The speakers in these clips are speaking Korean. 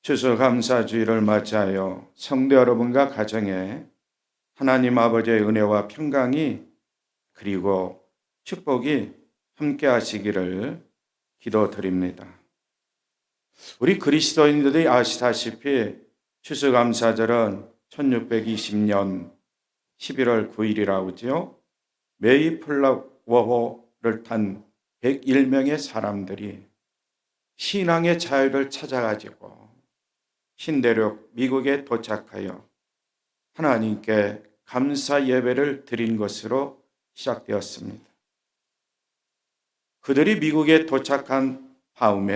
추수감사주의를 맞이하여 성도 여러분과 가정에 하나님 아버지의 은혜와 평강이 그리고 축복이 함께 하시기를 기도드립니다. 우리 그리스도인들이 아시다시피 추수감사절은 1620년 11월 9일이라고 하죠. 메이플라워호를 탄 101명의 사람들이 신앙의 자유를 찾아가지고 신대륙 미국에 도착하여 하나님께 감사 예배를 드린 것으로 시작되었습니다. 그들이 미국에 도착한 다음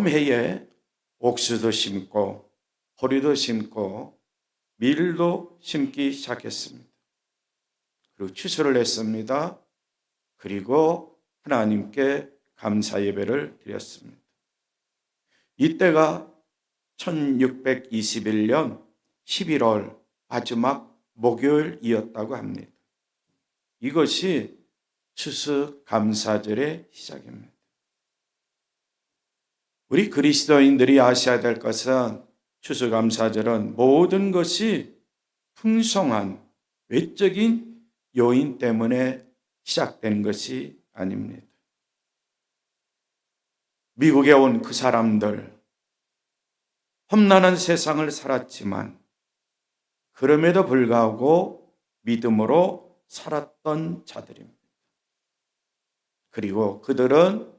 해에 옥수도 심고 보리도 심고 밀도 심기 시작했습니다. 그리고 추수를 했습니다. 그리고 하나님께 감사 예배를 드렸습니다. 이때가 1621년 11월 마지막 목요일이었다고 합니다. 이것이 추수감사절의 시작입니다. 우리 그리스도인들이 아셔야 될 것은 추수감사절은 모든 것이 풍성한 외적인 요인 때문에 시작된 것이 아닙니다. 미국에 온 그 사람들, 험난한 세상을 살았지만 그럼에도 불구하고 믿음으로 살았던 자들입니다. 그리고 그들은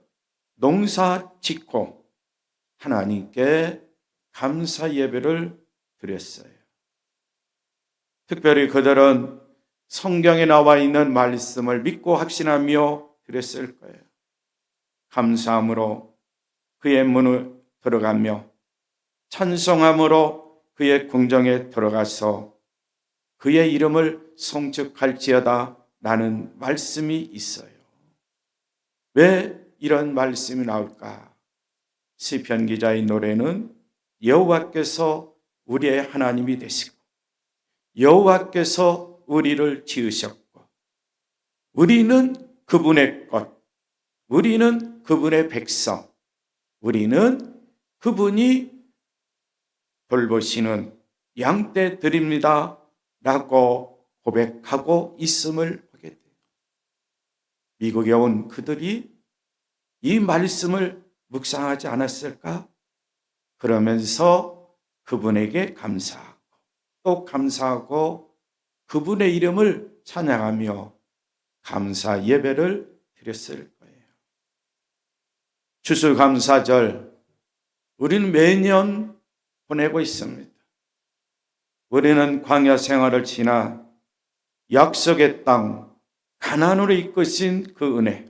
농사 짓고 하나님께 감사 예배를 드렸어요. 특별히 그들은 성경에 나와 있는 말씀을 믿고 확신하며 드렸을 거예요. 감사함으로 그의 문을 들어가며 찬송함으로 그의 궁정에 들어가서 그의 이름을 송축할지어다 라는 말씀이 있어요. 왜 이런 말씀이 나올까? 시편 기자의 노래는 여호와께서 우리의 하나님이 되시고 여호와께서 우리를 지으셨고 우리는 그분의 것, 우리는 그분의 백성, 우리는 그분이 돌보시는 양떼들입니다 라고 고백하고 있음을 보게 돼요. 미국에 온 그들이 이 말씀을 묵상하지 않았을까? 그러면서 그분에게 감사하고 또 감사하고 그분의 이름을 찬양하며 감사 예배를 드렸을 거예요. 추수감사절 우리는 매년 보내고 있습니다. 우리는 광야 생활을 지나 약속의 땅 가나안으로 이끄신 그 은혜,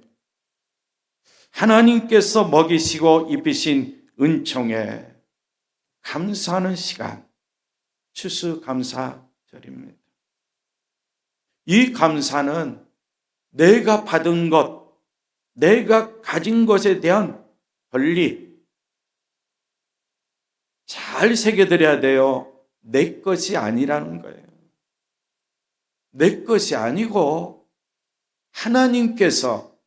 하나님께서 먹이시고 입히신 은총에 감사하는 시간, 추수감사절입니다. 이 감사는 내가 받은 것, 내가 가진 것에 대한 권리 잘 새겨드려야 돼요. 내 것이 아니라는 거예요. 내 것이 아니고 하나님께서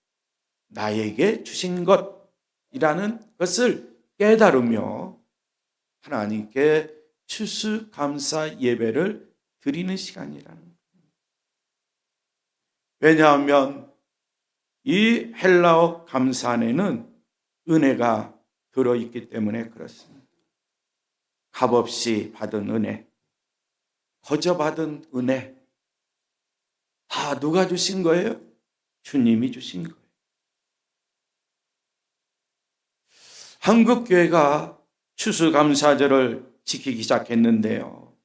나에게 주신 것이라는 것을 깨달으며 하나님께 추수감사 예배를 드리는 시간이라는 거예요. 왜냐하면 이 헬라어 감사 안에는 은혜가 들어있기 때문에 그렇습니다. 값없이 받은 은혜, 거저 받은 은혜, 다 누가 주신 거예요? 주님이 주신 거예요. 한국교회가 추수감사절을 지키기 시작했는데요.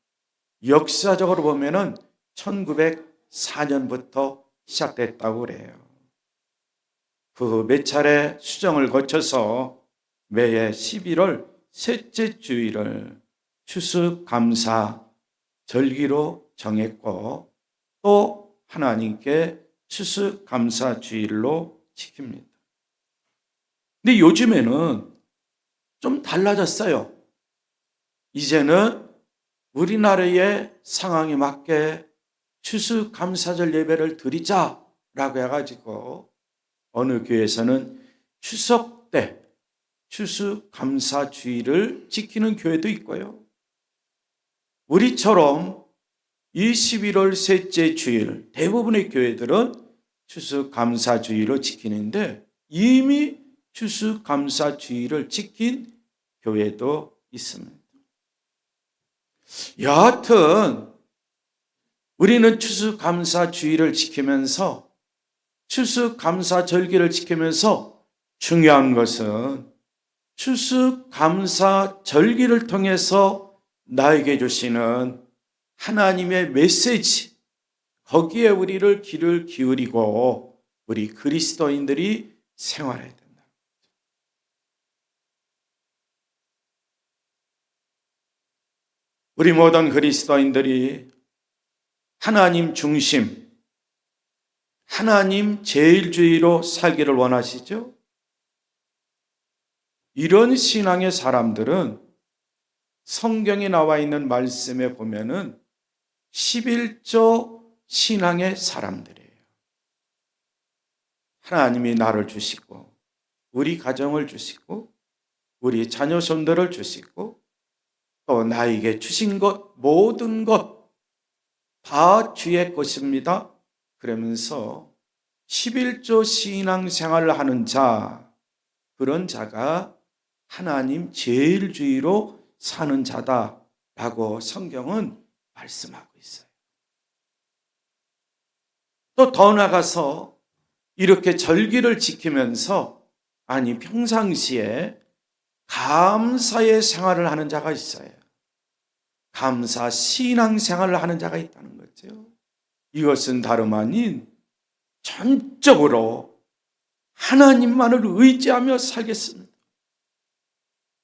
역사적으로 보면은 1904년부터 시작됐다고 그래요. 그 몇 차례 수정을 거쳐서 매해 11월 셋째 주일을 추수감사 절기로 정했고 또 하나님께 추수감사 주일로 지킵니다. 근데 요즘에는 좀 달라졌어요. 이제는 우리나라의 상황에 맞게 추수감사절 예배를 드리자라고 해가지고 어느 교회에서는 추석 때 추수감사주의를 지키는 교회도 있고요. 우리처럼 이 11월 셋째 주일 대부분의 교회들은 추수감사주의를 지키는데 이미 추수감사주의를 지킨 교회도 있습니다. 여하튼 우리는 추수감사주의를 지키면서 추수감사절기를 지키면서 중요한 것은 추수감사절기를 통해서 나에게 주시는 하나님의 메시지, 거기에 우리를 귀를 기울이고 우리 그리스도인들이 생활해야 된다. 우리 모든 그리스도인들이 하나님 중심, 하나님 제일주의로 살기를 원하시죠? 이런 신앙의 사람들은 성경에 나와 있는 말씀에 보면은 11조 신앙의 사람들이에요. 하나님이 나를 주시고 우리 가정을 주시고 우리 자녀 손들을 주시고 또 나에게 주신 것 모든 것 다 주의 것입니다. 그러면서 11조 신앙생활을 하는 자, 그런 자가 하나님 제일주의로 사는 자다라고 성경은 말씀하고 있어요. 또 더 나아가서 이렇게 절기를 지키면서 평상시에 감사의 생활을 하는 자가 있어요. 감사 신앙생활을 하는 자가 있다는 거죠. 이것은 다름 아닌 전적으로 하나님만을 의지하며 살겠습니다.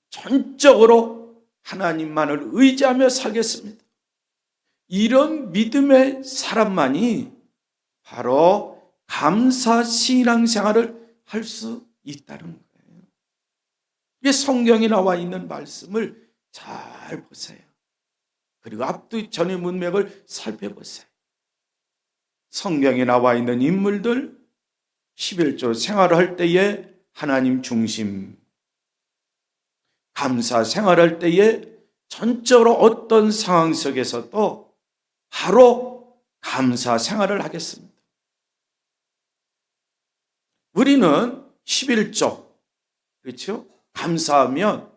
전적으로 하나님만을 의지하며 살겠습니다. 이런 믿음의 사람만이 바로 감사 신앙생활을 할 수 있다는 거예요. 이게 성경에 나와 있는 말씀을 잘 보세요. 그리고 앞뒤전의 문맥을 살펴보세요. 성경에 나와 있는 인물들 11조 생활을 할 때에 하나님 중심, 감사 생활할 때에 전적으로 어떤 상황 속에서도 바로 감사 생활을 하겠습니다. 우리는 11조, 그렇죠? 감사하면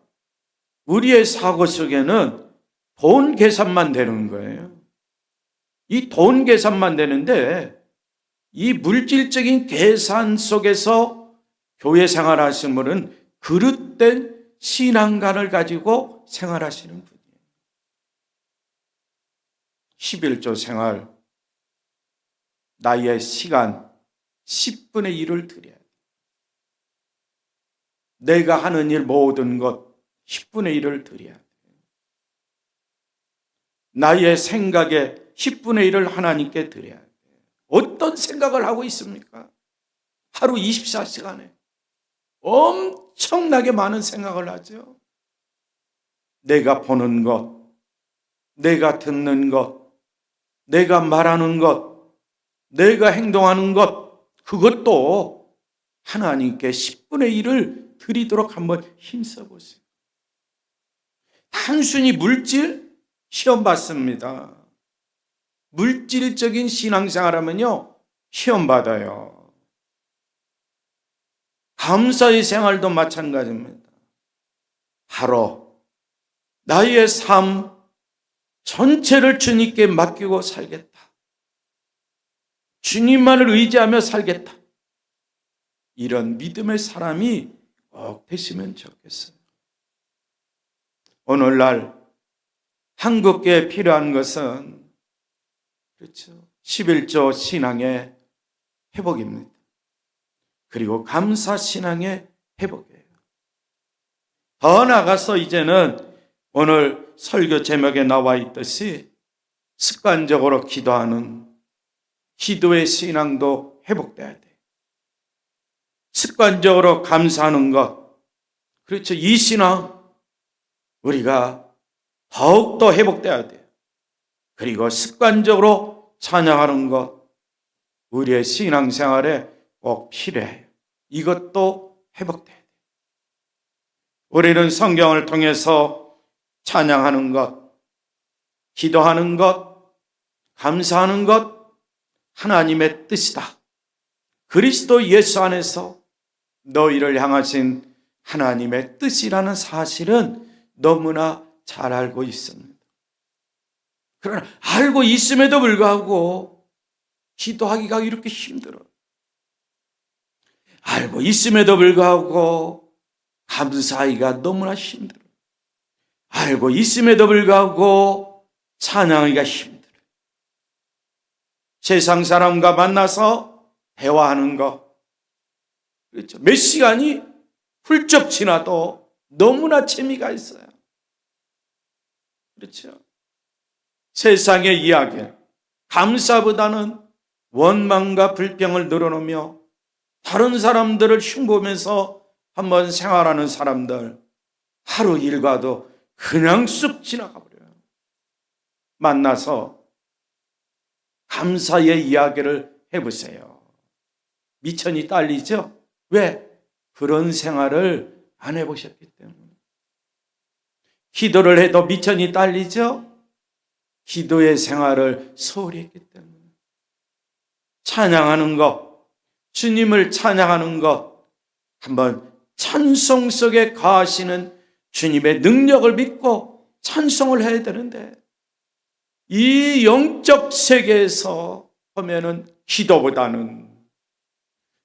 우리의 사고 속에는 돈 계산만 되는 거예요. 이 돈 계산만 되는데 이 물질적인 계산 속에서 교회 생활하시는 분은 그릇된 신앙관을 가지고 생활하시는 분이에요. 11조 생활, 나의 시간 10분의 1을 드려야 돼. 내가 하는 일 모든 것 10분의 1을 드려야 돼. 나의 생각의 10분의 1을 하나님께 드려야 돼. 어떤 생각을 하고 있습니까? 하루 24시간에 엄청나게 많은 생각을 하죠. 내가 보는 것, 내가 듣는 것, 내가 말하는 것, 내가 행동하는 것, 그것도 하나님께 10분의 1을 드리도록 한번 힘써보세요. 단순히 물질, 시험 받습니다. 물질적인 신앙생활하면요, 시험 받아요. 감사의 생활도 마찬가지입니다. 바로 나의 삶 전체를 주님께 맡기고 살겠다. 주님만을 의지하며 살겠다. 이런 믿음의 사람이 꼭 되시면 좋겠어요. 오늘날 한국교회에 필요한 것은 그렇죠. 11조 신앙의 회복입니다. 그리고 감사 신앙의 회복이에요. 더 나아가서 이제는 오늘 설교 제목에 나와 있듯이 습관적으로 기도하는 기도의 신앙도 회복돼야 돼요. 습관적으로 감사하는 것, 그렇죠. 이 신앙 우리가 더욱더 회복돼야 돼요. 그리고 습관적으로 찬양하는 것, 우리의 신앙생활에 꼭 필요해요. 이것도 회복돼야 돼요. 우리는 성경을 통해서 찬양하는 것, 기도하는 것, 감사하는 것, 하나님의 뜻이다. 그리스도 예수 안에서 너희를 향하신 하나님의 뜻이라는 사실은 너무나 잘 알고 있습니다. 그러나 알고 있음에도 불구하고 기도하기가 이렇게 힘들어요. 알고 있음에도 불구하고 감사하기가 너무나 힘들어요. 알고 있음에도 불구하고 찬양하기가 힘들어요. 세상 사람과 만나서 대화하는 거, 그렇죠. 몇 시간이 훌쩍 지나도 너무나 재미가 있어요. 그렇죠. 세상의 이야기, 감사보다는 원망과 불평을 늘어놓으며 다른 사람들을 흉보면서 한번 생활하는 사람들, 하루 일과도 그냥 쑥 지나가 버려요. 만나서 감사의 이야기를 해보세요. 미천이 딸리죠? 왜? 그런 생활을 안 해보셨기 때문에. 기도를 해도 미천이 딸리죠? 기도의 생활을 소홀히 했기 때문에. 찬양하는 것, 주님을 찬양하는 것, 한번 찬송 속에 거하시는 주님의 능력을 믿고 찬송을 해야 되는데, 이 영적 세계에서 보면은 기도보다는,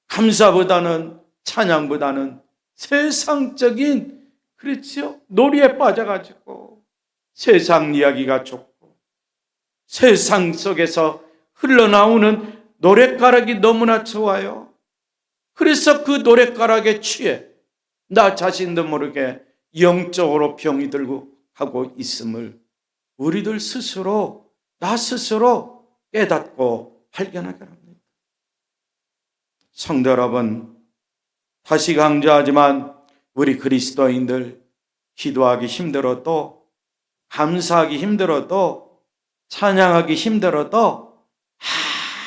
감사보다는, 찬양보다는 세상적인, 그렇죠? 놀이에 빠져가지고 세상 이야기가 좋고 세상 속에서 흘러나오는 노랫가락이 너무나 좋아요. 그래서 그 노랫가락에 취해 나 자신도 모르게 영적으로 병이 들고 하고 있음을 우리들 스스로, 나 스스로 깨닫고 발견하게 합니다. 성도 여러분, 다시 강조하지만 우리 그리스도인들 기도하기 힘들어도, 감사하기 힘들어도, 찬양하기 힘들어도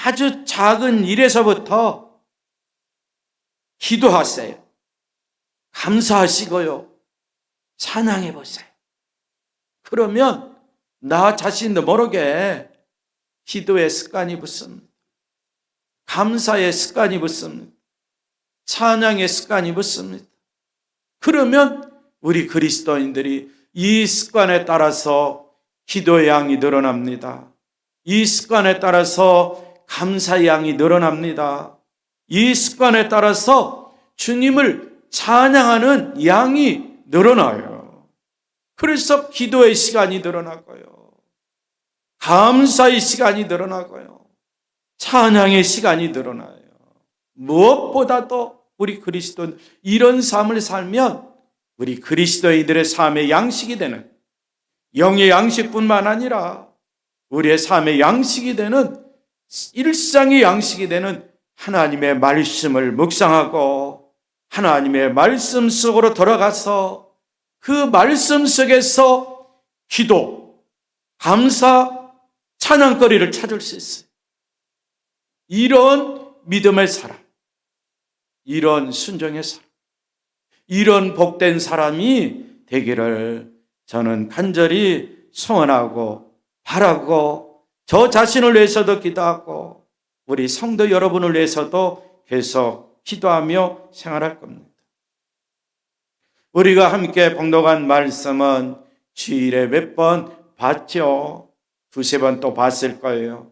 아주 작은 일에서부터 기도하세요. 감사하시고요. 찬양해 보세요. 그러면 나 자신도 모르게 기도의 습관이 붙습니다. 감사의 습관이 붙습니다. 찬양의 습관이 붙습니다. 그러면 우리 그리스도인들이 이 습관에 따라서 기도의 양이 늘어납니다. 이 습관에 따라서 감사의 양이 늘어납니다. 이 습관에 따라서 주님을 찬양하는 양이 늘어나요. 그래서 기도의 시간이 늘어나고요. 감사의 시간이 늘어나고요. 찬양의 시간이 늘어나요. 무엇보다도 우리 그리스도인 이런 삶을 살면 우리 그리스도인들의 삶의 양식이 되는, 영의 양식뿐만 아니라 우리의 삶의 양식이 되는, 일상의 양식이 되는 하나님의 말씀을 묵상하고 하나님의 말씀 속으로 돌아가서 그 말씀 속에서 기도, 감사, 찬양거리를 찾을 수 있어요. 이런 믿음의 사람, 이런 순종의 사람, 이런 복된 사람이 되기를 저는 간절히 소원하고 바라고, 저 자신을 위해서도 기도하고 우리 성도 여러분을 위해서도 계속 기도하며 생활할 겁니다. 우리가 함께 봉독한 말씀은 주일에 몇 번 봤죠? 두세 번 또 봤을 거예요.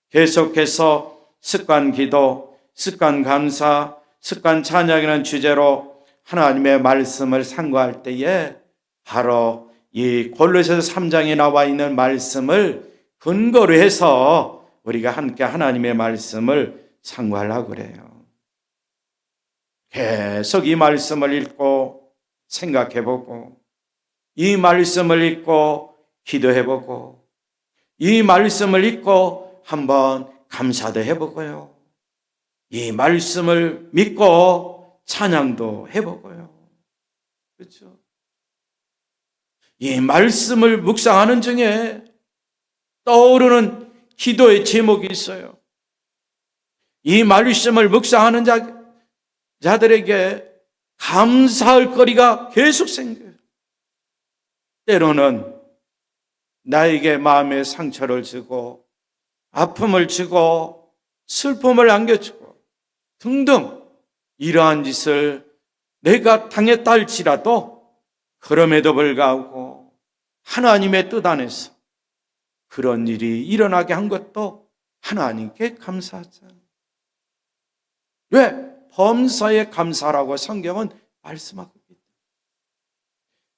계속해서 습관 기도, 습관 감사, 습관 찬양이라는 주제로 하나님의 말씀을 상고할 때에 바로 이 골로새서 3장에 나와 있는 말씀을 근거로 해서 우리가 함께 하나님의 말씀을 상고하려고 그래요. 계속 이 말씀을 읽고 생각해보고, 이 말씀을 읽고 기도해보고, 이 말씀을 읽고 한번 감사도 해보고요. 이 말씀을 믿고 찬양도 해보고요. 그렇죠? 이 말씀을 묵상하는 중에 떠오르는 기도의 제목이 있어요. 이 말씀을 묵상하는 자들에게 감사할 거리가 계속 생겨요. 때로는 나에게 마음의 상처를 주고 아픔을 주고 슬픔을 안겨주고 등등 이러한 짓을 내가 당했다 할지라도 그럼에도 불구하고 하나님의 뜻 안에서 그런 일이 일어나게 한 것도 하나님께 감사하잖아요. 왜? 범사에 감사라고 성경은 말씀하고 있다.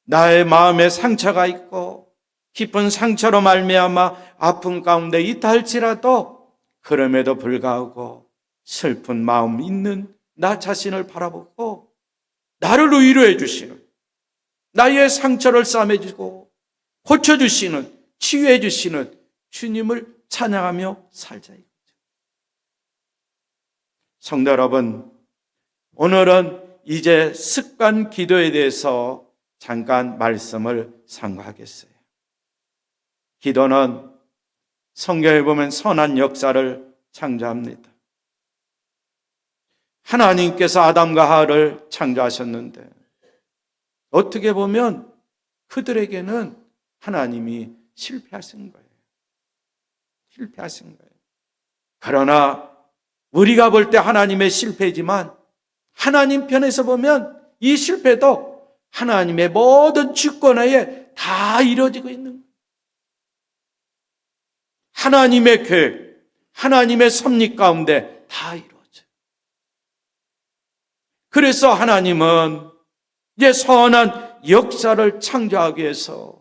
나의 마음에 상처가 있고 깊은 상처로 말미암아 아픔 가운데 있다 할지라도 그럼에도 불구하고 슬픈 마음 있는 나 자신을 바라보고 나를 위로해 주시는, 나의 상처를 싸매주고 고쳐주시는, 치유해 주시는 주님을 찬양하며 살자. 성도 여러분, 오늘은 이제 습관 기도에 대해서 잠깐 말씀을 상고하겠어요. 기도는 성경에 보면 선한 역사를 창조합니다. 하나님께서 아담과 하와를 창조하셨는데 어떻게 보면 그들에게는 하나님이 실패하신 거예요. 실패하신 거예요. 그러나 우리가 볼 때 하나님의 실패지만 하나님 편에서 보면 이 실패도 하나님의 모든 주권하에 다 이루어지고 있는 거예요. 하나님의 계획, 하나님의 섭리 가운데 다 이루어져요. 그래서 하나님은 이제 선한 역사를 창조하기 위해서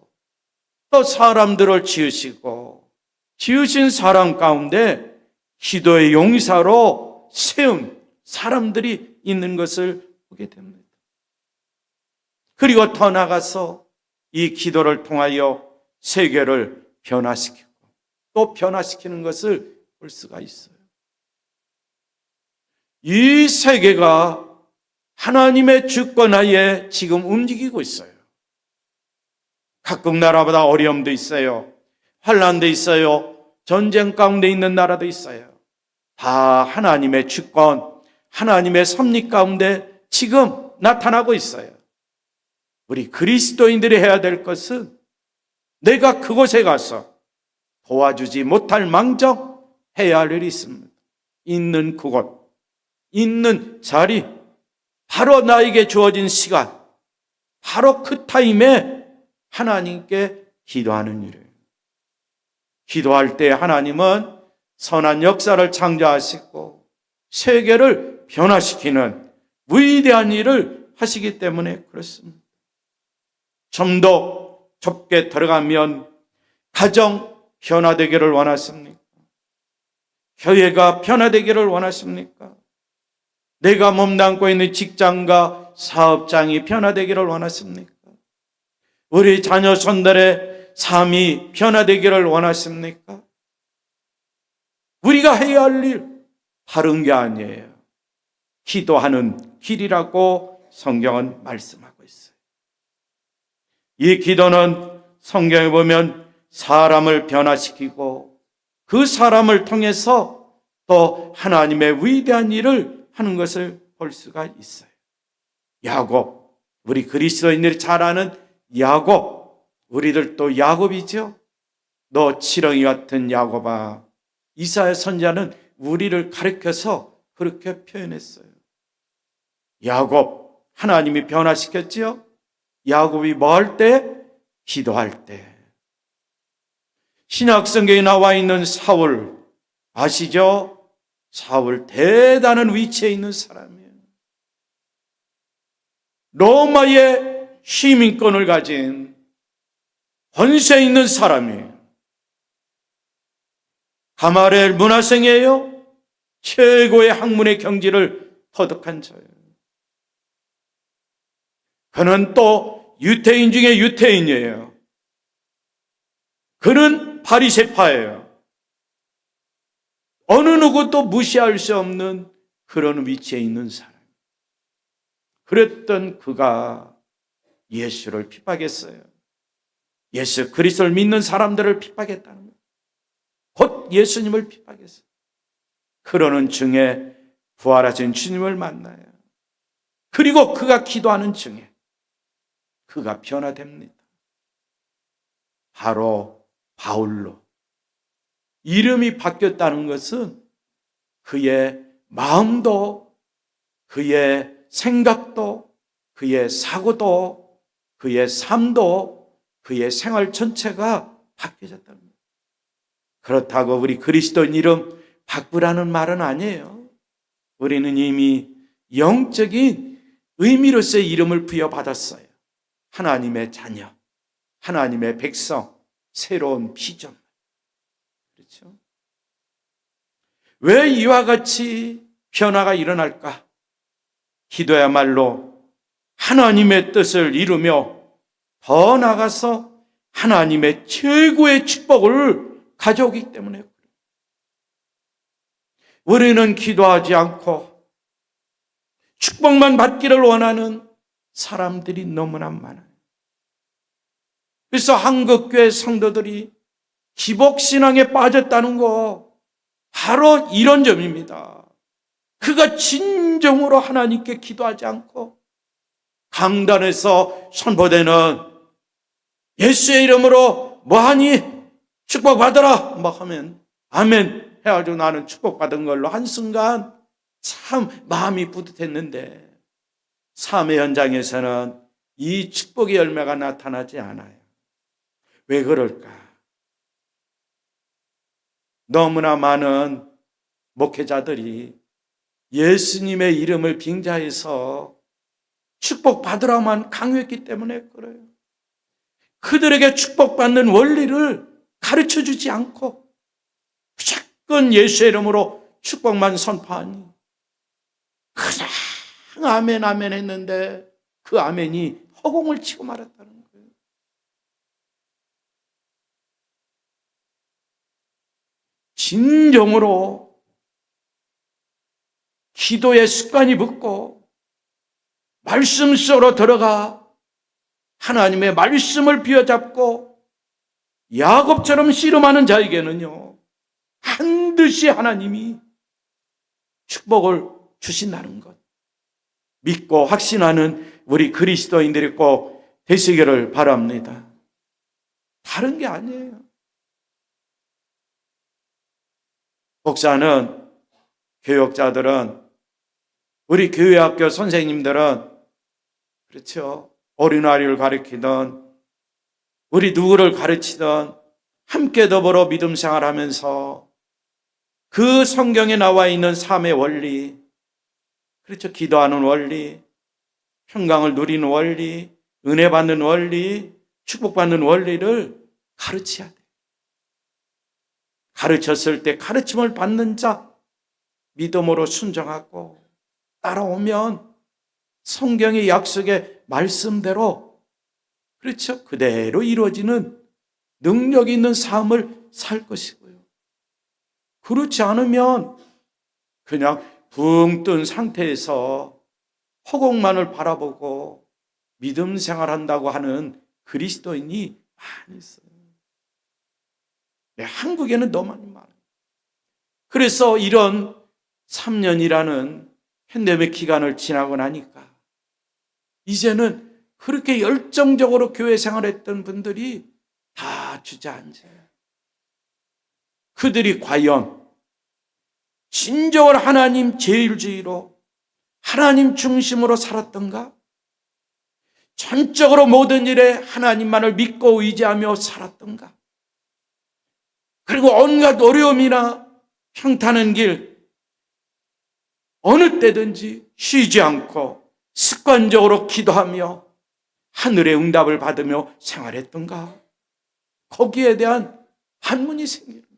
또 사람들을 지으시고 지으신 사람 가운데 기도의 용사로 세운 사람들이 있는 것을 보게 됩니다. 그리고 더 나아가서 이 기도를 통하여 세계를 변화시키고 또 변화시키는 것을 볼 수가 있어요. 이 세계가 하나님의 주권하에 지금 움직이고 있어요. 각국 나라보다 어려움도 있어요. 환난도 있어요. 전쟁 가운데 있는 나라도 있어요. 다 하나님의 주권, 하나님의 섭리 가운데 지금 나타나고 있어요. 우리 그리스도인들이 해야 될 것은 내가 그곳에 가서 도와주지 못할 망정 해야 할 일이 있습니다. 있는 그곳, 있는 자리, 바로 나에게 주어진 시간, 바로 그 타임에 하나님께 기도하는 일이에요. 기도할 때 하나님은 선한 역사를 창조하시고 세계를 변화시키는 위대한 일을 하시기 때문에 그렇습니다. 좀 더 좁게 들어가면 가정 변화되기를 원하십니까? 교회가 변화되기를 원하십니까? 내가 몸담고 있는 직장과 사업장이 변화되기를 원하십니까? 우리 자녀 손들의 삶이 변화되기를 원하십니까? 우리가 해야 할 일 다른 게 아니에요. 기도하는 길이라고 성경은 말씀하고 있어요. 이 기도는 성경에 보면 사람을 변화시키고 그 사람을 통해서 또 하나님의 위대한 일을 하는 것을 볼 수가 있어요. 야곱, 우리 그리스도인들이 잘 아는 야곱, 우리들도 야곱이죠. 너 지렁이 같은 야곱아. 이사야 선지자는 우리를 가리켜서 그렇게 표현했어요. 야곱, 하나님이 변화시켰지요. 야곱이 뭐 할 때? 기도할 때. 신약 성경에 나와 있는 사울 아시죠? 사울 대단한 위치에 있는 사람이에요. 로마의 시민권을 가진 권세 있는 사람이에요. 가말리엘 문화생이에요. 최고의 학문의 경지를 터득한 자예요. 그는 또 유태인 중에 유태인이에요. 그는 바리새파예요. 어느 누구도 무시할 수 없는 그런 위치에 있는 사람. 그랬던 그가 예수를 핍박했어요. 예수 그리스도를 믿는 사람들을 핍박했다는 거예요. 곧 예수님을 핍박했어요. 그러는 중에 부활하신 주님을 만나요. 그리고 그가 기도하는 중에 그가 변화됩니다. 바로 바울로. 이름이 바뀌었다는 것은 그의 마음도, 그의 생각도, 그의 사고도, 그의 삶도, 그의 생활 전체가 바뀌어졌다는 거예요. 그렇다고 우리 그리스도인 이름 바꾸라는 말은 아니에요. 우리는 이미 영적인 의미로서의 이름을 부여받았어요. 하나님의 자녀, 하나님의 백성, 새로운 피조물. 그렇죠? 왜 이와 같이 변화가 일어날까? 기도야말로 하나님의 뜻을 이루며 더 나아가서 하나님의 최고의 축복을 가져오기 때문에 우리는 기도하지 않고 축복만 받기를 원하는 사람들이 너무나 많아요. 그래서 한국교회 성도들이 기복신앙에 빠졌다는 거 바로 이런 점입니다. 그가 진정으로 하나님께 기도하지 않고 강단에서 선포되는 예수의 이름으로 뭐하니? 축복받아라! 막 하면 아멘 해가지고 나는 축복받은 걸로 한순간 참 마음이 뿌듯했는데 삶의 현장에서는 이 축복의 열매가 나타나지 않아요. 왜 그럴까? 너무나 많은 목회자들이 예수님의 이름을 빙자해서 축복받으라만 강요했기 때문에 그래요. 그들에게 축복받는 원리를 가르쳐주지 않고 무조건 예수의 이름으로 축복만 선포하니 그냥 아멘 아멘 했는데 그 아멘이 허공을 치고 말았다는 거예요. 진정으로 기도의 습관이 붙고 말씀 속으로 들어가 하나님의 말씀을 비워잡고 야곱처럼 씨름하는 자에게는요 반드시 하나님이 축복을 주신다는 것 믿고 확신하는 우리 그리스도인들이 꼭 되시기를 바랍니다. 다른 게 아니에요. 목사는, 교육자들은, 우리 교회학교 선생님들은 그렇죠. 어린아이를 가르치던 우리 누구를 가르치던 함께 더불어 믿음 생활하면서 그 성경에 나와 있는 삶의 원리, 그렇죠. 기도하는 원리, 평강을 누리는 원리, 은혜 받는 원리, 축복받는 원리를 가르쳐야 돼요. 가르쳤을 때 가르침을 받는 자, 믿음으로 순종하고 따라오면 성경의 약속의 말씀대로 그렇죠. 그대로 이루어지는 능력 있는 삶을 살 것이고요. 그렇지 않으면 그냥 붕 뜬 상태에서 허공만을 바라보고 믿음 생활한다고 하는 그리스도인이 많이 있어요. 네, 한국에는 너무 많아요. 그래서 이런 3년이라는 팬데믹 기간을 지나고 나니까 이제는 그렇게 열정적으로 교회 생활했던 분들이 다 주저앉아요. 그들이 과연 진정으로 하나님 제일주의로 하나님 중심으로 살았던가? 전적으로 모든 일에 하나님만을 믿고 의지하며 살았던가? 그리고 온갖 어려움이나 평탄한 길 어느 때든지 쉬지 않고 습관적으로 기도하며 하늘의 응답을 받으며 생활했던가? 거기에 대한 반문이 생기는 거예요.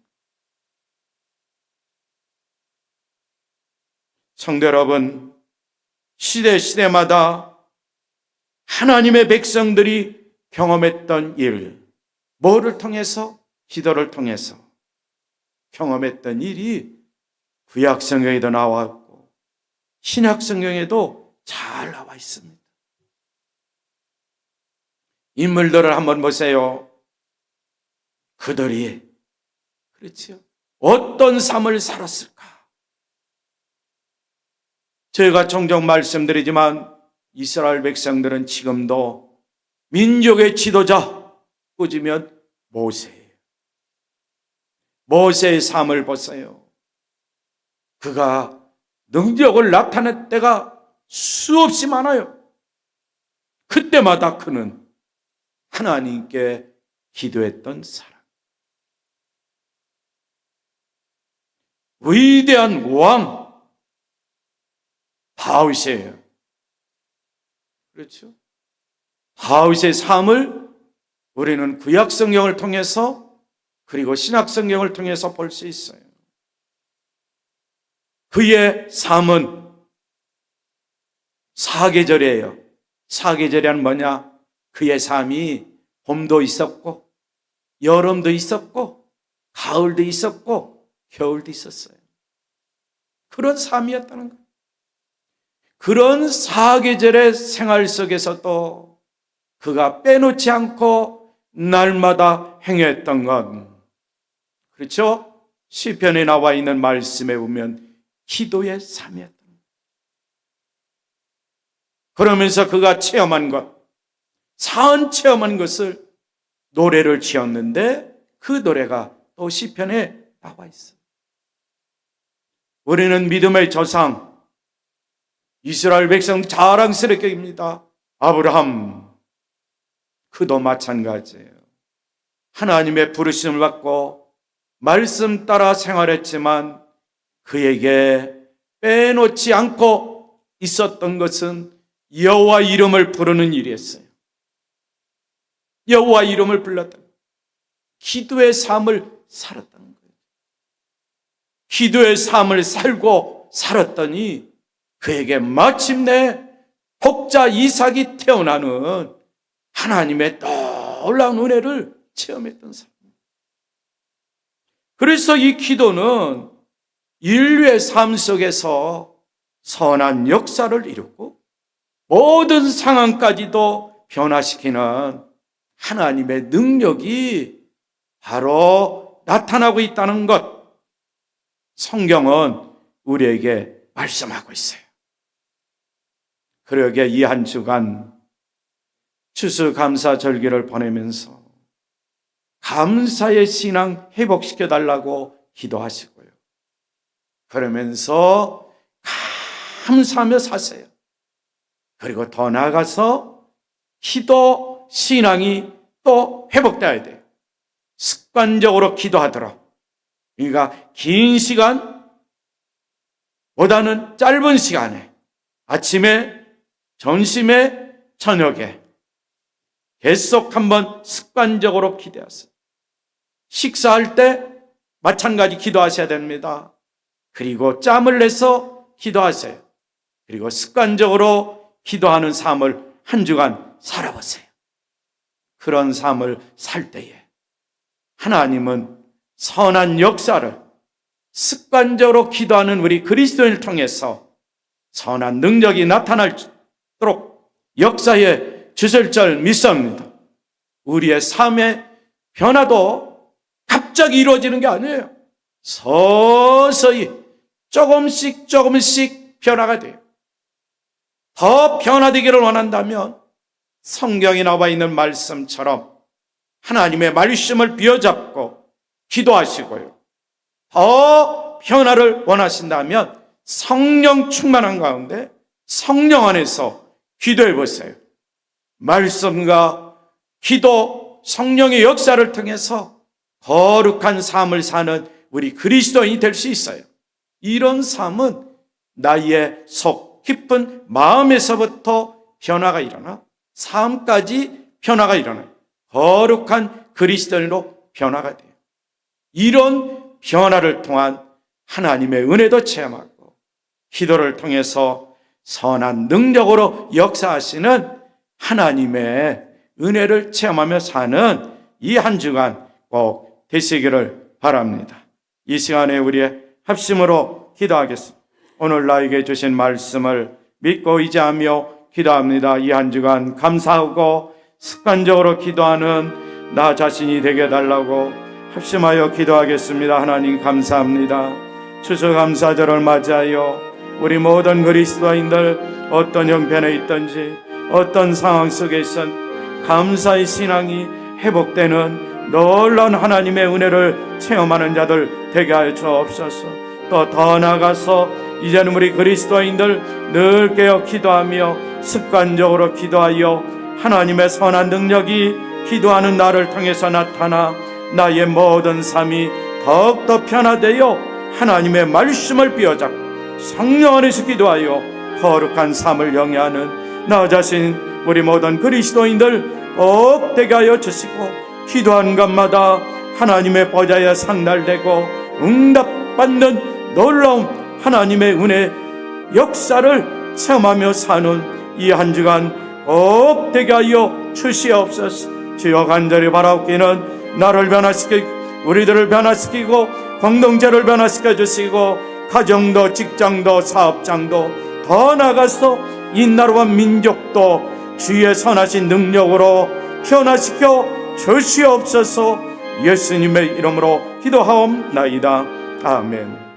성도 여러분, 시대마다 하나님의 백성들이 경험했던 일, 뭐를 통해서? 기도를 통해서 경험했던 일이 구약 성경에도 나와 있고 신약 성경에도 잘 나와 있습니다. 인물들을 한번 보세요. 그들이 그렇죠. 어떤 삶을 살았을까? 제가 종종 말씀드리지만 이스라엘 백성들은 지금도 민족의 지도자 꾸짖으면 모세예요. 모세의 삶을 보세요. 그가 능력을 나타낼 때가 수없이 많아요. 그때마다 그는 하나님께 기도했던 사람. 위대한 왕 다윗이에요. 그렇죠? 다윗의 삶을 우리는 구약 성경을 통해서 그리고 신약 성경을 통해서 볼 수 있어요. 그의 삶은 사계절이에요. 사계절이란 뭐냐? 그의 삶이 봄도 있었고 여름도 있었고 가을도 있었고 겨울도 있었어요. 그런 삶이었다는 거예요. 그런 사계절의 생활 속에서도 그가 빼놓지 않고 날마다 행했던 것, 그렇죠? 시편에 나와 있는 말씀에 보면 기도의 삶이었던 거예요. 그러면서 그가 체험한 것, 사은 체험한 것을 노래를 지었는데 그 노래가 또 시편에 나와 있어요. 우리는 믿음의 조상 이스라엘 백성 자랑스럽게 입니다. 아브라함, 그도 마찬가지예요. 하나님의 부르심을 받고 말씀 따라 생활했지만 그에게 빼놓지 않고 있었던 것은 여호와 이름을 부르는 일이었어요. 여호와 이름을 불렀던 거예요. 기도의 삶을 살았다는 거예요. 기도의 삶을 살고 살았더니 그에게 마침내 독자 이삭이 태어나는 하나님의 놀라운 은혜를 체험했던 사람입니다. 그래서 이 기도는 인류의 삶 속에서 선한 역사를 이루고 모든 상황까지도 변화시키는 하나님의 능력이 바로 나타나고 있다는 것, 성경은 우리에게 말씀하고 있어요. 그러게 이 한 주간 추수감사절기를 보내면서 감사의 신앙 회복시켜 달라고 기도하시고요. 그러면서 감사하며 사세요. 그리고 더 나아가서 기도 신앙이 또 회복되어야 돼요. 습관적으로 기도하도록. 그러니까 긴 시간보다는 짧은 시간에 아침에, 점심에, 저녁에 계속 한번 습관적으로 기도하세요. 식사할 때 마찬가지 기도하셔야 됩니다. 그리고 짬을 내서 기도하세요. 그리고 습관적으로 기도하는 삶을 한 주간 살아보세요. 그런 삶을 살 때에 하나님은 선한 역사를 습관적으로 기도하는 우리 그리스도인을 통해서 선한 능력이 나타날도록 역사에 주실 줄 믿습니다. 우리의 삶의 변화도 갑자기 이루어지는 게 아니에요. 서서히 조금씩 변화가 돼요. 더 변화되기를 원한다면 성경에 나와 있는 말씀처럼 하나님의 말씀을 비워잡고 기도하시고요. 더 변화를 원하신다면 성령 충만한 가운데 성령 안에서 기도해 보세요. 말씀과 기도, 성령의 역사를 통해서 거룩한 삶을 사는 우리 그리스도인이 될 수 있어요. 이런 삶은 나의 속 깊은 마음에서부터 변화가 일어나 삶까지 변화가 일어나요. 거룩한 그리스도인으로 변화가 돼요. 이런 변화를 통한 하나님의 은혜도 체험하고 기도를 통해서 선한 능력으로 역사하시는 하나님의 은혜를 체험하며 사는 이 한 주간 꼭 되시기를 바랍니다. 이 시간에 우리의 합심으로 기도하겠습니다. 오늘 나에게 주신 말씀을 믿고 의지하며 기도합니다. 이 한 주간 감사하고 습관적으로 기도하는 나 자신이 되게 해달라고 합심하여 기도하겠습니다. 하나님 감사합니다. 추수감사절을 맞이하여 우리 모든 그리스도인들 어떤 형편에 있든지 어떤 상황 속에선 감사의 신앙이 회복되는 놀라운 하나님의 은혜를 체험하는 자들 되게 하여 주옵소서. 또 더 나아가서 이제는 우리 그리스도인들 늘 깨어 기도하며 습관적으로 기도하여 하나님의 선한 능력이 기도하는 나를 통해서 나타나 나의 모든 삶이 더욱더 변화되어 하나님의 말씀을 비워잡고 성령 안에서 기도하여 거룩한 삶을 영위하는 나 자신 우리 모든 그리스도인들 꼭 되게 하여 주시고, 기도하는 것마다 하나님의 보좌에 상달되고 응답받는 놀라운 하나님의 은혜 역사를 체험하며 사는 이 한 주간 꼭 되게 하여 주시옵소서. 주여 간절히 바라옵기는 나를 변화시키고 우리들을 변화시키고 공동체를 변화시켜 주시고 가정도 직장도 사업장도 더 나아가서 이 나라와 민족도 주의 선하신 능력으로 변화시켜 주시옵소서. 예수님의 이름으로 기도하옵나이다. 아멘.